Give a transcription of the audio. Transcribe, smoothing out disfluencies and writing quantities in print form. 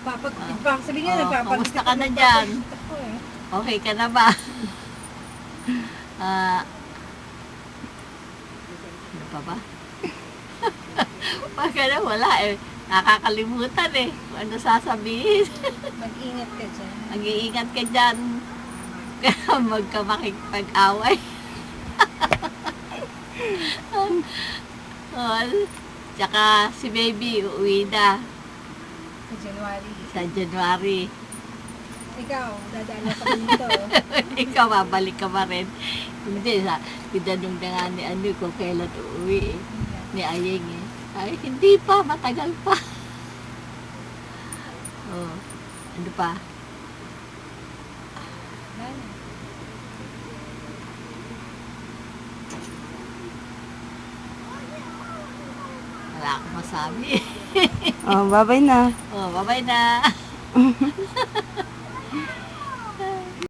Sabi niya, kamusta ka na dyan? Okay ka na ba? Ano pa ba? Pagka na wala eh. Nakakalimutan eh. Ano sasabihin? Mag-ingat ka dyan. Mag-iingat ka dyan. Kaya magkamakipag-away. Tsaka si baby uuwi na. Sa January. Sa January. Ikaw, dadala ka dito. Ikaw, babalik ka pa rin. Hindi, tinanong na nga ni ano kung kailan uuwi eh. Ni Ayeng eh. Ay, hindi pa, matagal pa. Oh, ano pa? Wala akong masabi. Oh, bye-bye na. Oh, bye-bye na.